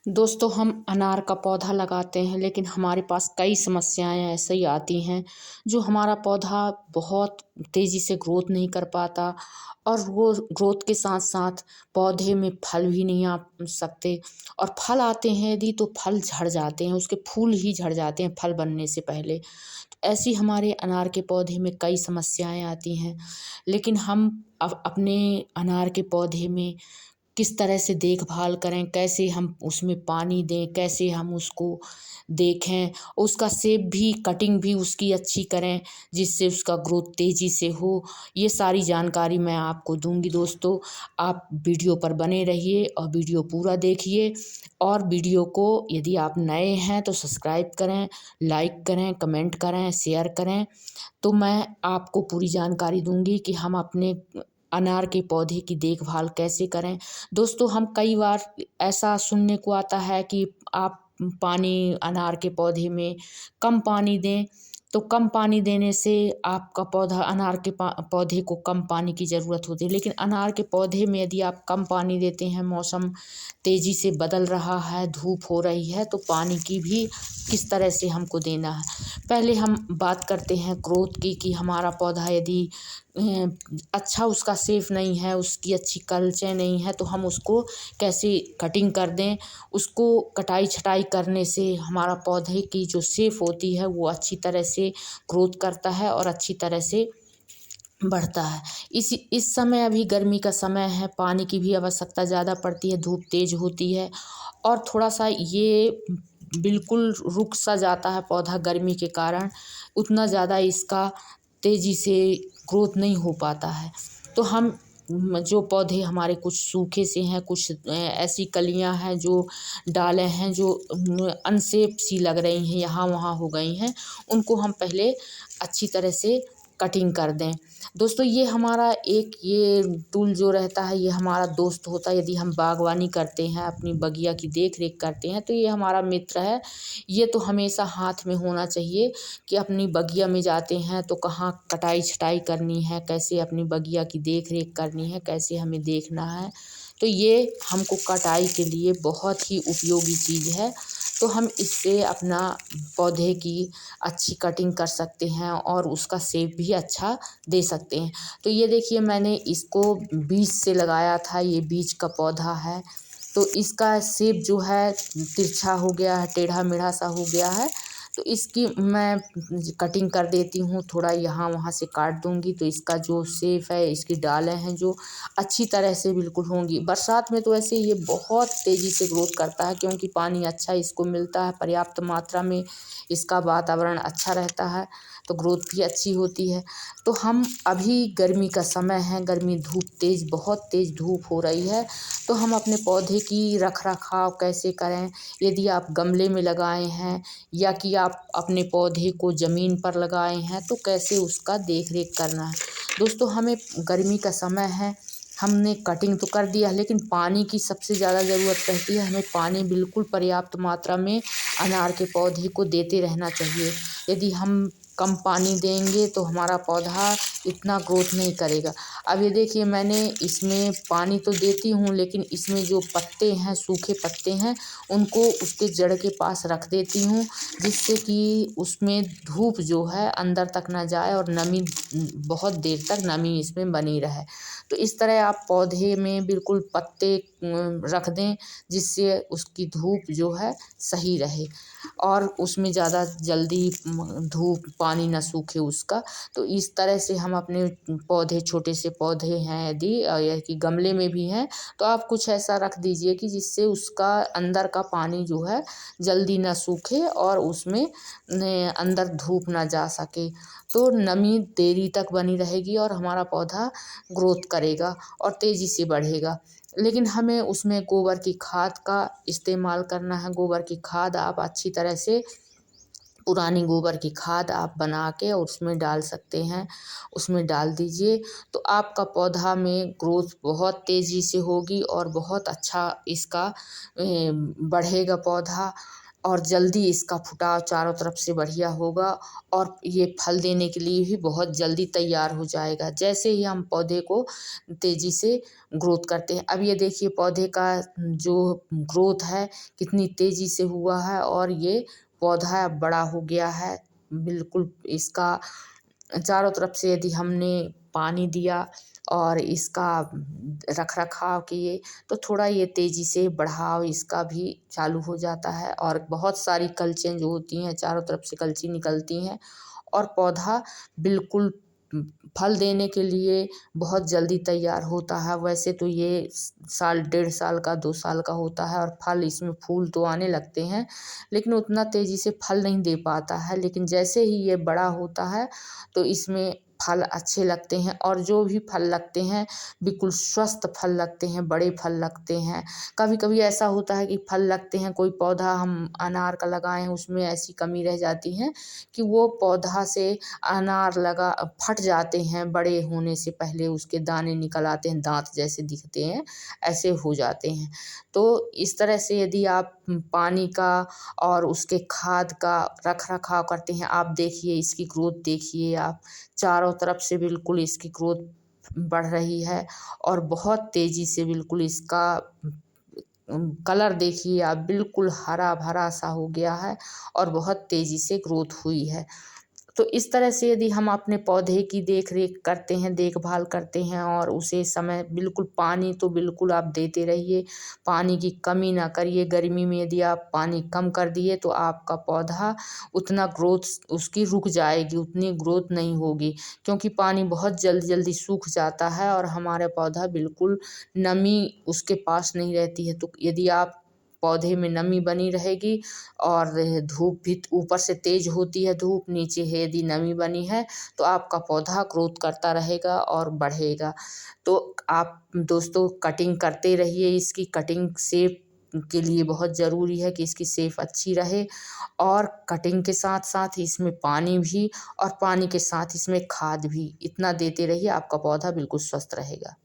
दोस्तों, हम अनार का पौधा लगाते हैं लेकिन हमारे पास कई समस्याएं ऐसे ही आती हैं जो हमारा पौधा बहुत तेज़ी से ग्रोथ नहीं कर पाता और वो ग्रोथ के साथ साथ पौधे में फल भी नहीं आ सकते। और फल आते हैं यदि तो फल झड़ जाते हैं, उसके फूल ही झड़ जाते हैं फल बनने से पहले। तो ऐसी हमारे अनार के पौधे में कई समस्याएं आती हैं, लेकिन हम अब अपने अनार के पौधे में किस तरह से देखभाल करें, कैसे हम उसमें पानी दें, कैसे हम उसको देखें, उसका शेप भी, कटिंग भी उसकी अच्छी करें जिससे उसका ग्रोथ तेज़ी से हो। ये सारी जानकारी मैं आपको दूँगी दोस्तों। आप वीडियो पर बने रहिए और वीडियो पूरा देखिए। और वीडियो को यदि आप नए हैं तो सब्सक्राइब करें, लाइक करें, कमेंट करें, शेयर करें। तो मैं आपको पूरी जानकारी दूँगी कि हम अपने अनार के पौधे की देखभाल कैसे करें। दोस्तों, हम कई बार ऐसा सुनने को आता है कि आप पानी अनार के पौधे में कम पानी दें, तो कम पानी देने से आपका पौधा अनार के पौधे को कम पानी की ज़रूरत होती है। लेकिन अनार के पौधे में यदि आप कम पानी देते हैं, मौसम तेज़ी से बदल रहा है, धूप हो रही है, तो पानी की भी किस तरह से हमको देना है। पहले हम बात करते हैं ग्रोथ की कि हमारा पौधा यदि अच्छा उसका शेप नहीं है, उसकी अच्छी कलचे नहीं है, तो हम उसको कैसे कटिंग कर दें। उसको कटाई छटाई करने से हमारा पौधे की जो शेप होती है वो अच्छी तरह से ग्रोथ करता है और अच्छी तरह से बढ़ता है। इस समय अभी गर्मी का समय है, पानी की भी आवश्यकता ज़्यादा पड़ती है, धूप तेज़ होती है और थोड़ा-सा ये बिल्कुल रुक सा जाता है पौधा गर्मी के कारण, उतना ज़्यादा इसका तेज़ी से ग्रोथ नहीं हो पाता है। तो हम जो पौधे हमारे कुछ सूखे से हैं, कुछ ऐसी कलियाँ हैं जो डालें हैं जो अनशेप सी लग रही हैं, यहाँ-वहाँ हो गई हैं, उनको हम पहले अच्छी तरह से कटिंग कर दें। दोस्तों, ये हमारा एक ये टूल जो रहता है ये हमारा दोस्त होता है। यदि हम बागवानी करते हैं, अपनी बगिया की देख-रेख करते हैं, तो ये हमारा मित्र है। ये तो हमेशा हाथ में होना चाहिए कि अपनी बगिया में जाते हैं तो कहाँ कटाई-छटाई करनी है, कैसे अपनी बगिया की देख-रेख करनी है, कैसे हमें देखना है। तो ये हमको कटाई के लिए बहुत ही उपयोगी चीज़ है। तो हम इससे अपना पौधे की अच्छी कटिंग कर सकते हैं और उसका शेप भी अच्छा दे सकते हैं। तो ये देखिए, मैंने इसको बीज से लगाया था, ये बीज का पौधा है। तो इसका शेप जो है तिरछा हो गया है, टेढ़ा-मेढ़ा सा हो गया है। तो इसकी मैं कटिंग कर देती हूँ, थोड़ा यहाँ-वहाँ से काट दूँगी तो इसका जो शेप है, इसकी डालें हैं जो अच्छी तरह से बिल्कुल होंगी। बरसात में तो वैसे ये बहुत तेज़ी से ग्रोथ करता है क्योंकि पानी अच्छा इसको मिलता है, पर्याप्त मात्रा में इसका वातावरण अच्छा रहता है, तो ग्रोथ भी अच्छी होती है। तो हम अभी गर्मी का समय है, गर्मी धूप तेज़, बहुत तेज़ धूप हो रही है, तो हम अपने पौधे की रख-रखाव कैसे करें? यदि आप गमले में लगाए हैं या कि आप अपने पौधे को ज़मीन पर लगाए हैं, तो कैसे उसका देख-रेख करना है। दोस्तों, हमें गर्मी का समय है, हमने कटिंग तो कर दिया लेकिन पानी की सबसे ज़्यादा ज़रूरत रहती है। हमें पानी बिल्कुल पर्याप्त मात्रा में अनार के पौधे को देते रहना चाहिए। यदि हम कम पानी देंगे तो हमारा पौधा इतना ग्रोथ नहीं करेगा। अब ये देखिए, मैंने इसमें पानी तो देती हूँ लेकिन इसमें जो पत्ते हैं, सूखे पत्ते हैं, उनको उसके जड़ के पास रख देती हूँ जिससे कि उसमें धूप जो है अंदर तक ना जाए और नमी, बहुत देर तक नमी इसमें बनी रहे। तो इस तरह आप पौधे में बिल्कुल पत्ते रख दें जिससे उसकी धूप जो है सही रहे और उसमें ज़्यादा जल्दी धूप पानी ना सूखे उसका। तो इस तरह से हम अपने पौधे, छोटे से पौधे हैं यदि या कि गमले में भी हैं, तो आप कुछ ऐसा रख दीजिए कि जिससे उसका अंदर का पानी जो है जल्दी ना सूखे और उसमें अंदर धूप ना जा सके। तो नमी देरी तक बनी रहेगी और हमारा पौधा ग्रोथ करेगा और तेज़ी से बढ़ेगा। लेकिन हमें उसमें गोबर की खाद का इस्तेमाल करना है। गोबर की खाद आप अच्छी तरह से, पुरानी गोबर की खाद आप बना के और उसमें डाल सकते हैं, उसमें डाल दीजिए तो आपका पौधा में ग्रोथ बहुत तेज़ी से होगी और बहुत अच्छा इसका बढ़ेगा पौधा। और जल्दी इसका फुटाव चारों तरफ से बढ़िया होगा और ये फल देने के लिए भी बहुत जल्दी तैयार हो जाएगा जैसे ही हम पौधे को तेज़ी से ग्रोथ करते हैं। अब ये देखिए पौधे का जो ग्रोथ है कितनी तेज़ी से हुआ है और ये पौधा अब बड़ा हो गया है। बिल्कुल इसका चारों तरफ से यदि हमने पानी दिया और इसका रख-रखाव किए तो थोड़ा ये तेज़ी से बढ़ाव इसका भी चालू हो जाता है और बहुत सारी कलचें जो होती हैं चारों तरफ से कलची निकलती हैं और पौधा बिल्कुल फल देने के लिए बहुत जल्दी तैयार होता है। वैसे तो ये साल 1.5 साल का 2 साल का होता है और फल इसमें फूल तो आने लगते हैं लेकिन उतना तेज़ी से फल नहीं दे पाता है। लेकिन जैसे ही ये बड़ा होता है तो इसमें फल अच्छे लगते हैं और जो भी फल लगते हैं बिल्कुल स्वस्थ फल लगते हैं, बड़े फल लगते हैं। कभी-कभी ऐसा होता है कि फल लगते हैं, कोई पौधा हम अनार का लगाएँ हैं उसमें ऐसी कमी रह जाती है कि वो पौधा से अनार लगा फट जाते हैं, बड़े होने से पहले उसके दाने निकल आते हैं, दाँत जैसे दिखते हैं, ऐसे हो जाते हैं। तो इस तरह से यदि आप पानी का और उसके खाद का रख-रखाव करते हैं, आप देखिए इसकी ग्रोथ देखिए आप, चारों तरफ से बिल्कुल इसकी ग्रोथ बढ़ रही है और बहुत तेज़ी से बिल्कुल इसका कलर देखिए आप बिल्कुल हरा-भरा सा हो गया है और बहुत तेज़ी से ग्रोथ हुई है। तो इस तरह से यदि हम अपने पौधे की देख-रेख करते हैं, देखभाल करते हैं और उसे समय बिल्कुल पानी तो बिल्कुल आप देते रहिए, पानी की कमी ना करिए। गर्मी में यदि आप पानी कम कर दिए तो आपका पौधा उतना ग्रोथ उसकी रुक जाएगी, उतनी ग्रोथ नहीं होगी क्योंकि पानी बहुत जल्दी-जल्दी सूख जाता है और हमारा पौधा बिल्कुल नमी उसके पास नहीं रहती है। तो यदि आप पौधे में नमी बनी रहेगी और धूप भी ऊपर से तेज़ होती है धूप, नीचे है यदि नमी बनी है तो आपका पौधा ग्रोथ करता रहेगा और बढ़ेगा। तो आप दोस्तों कटिंग करते रहिए, इसकी कटिंग शेप के लिए बहुत ज़रूरी है कि इसकी शेप अच्छी रहे और कटिंग के साथ-साथ इसमें पानी भी और पानी के साथ इसमें खाद भी, इतना देते रहिए आपका पौधा बिल्कुल स्वस्थ रहेगा।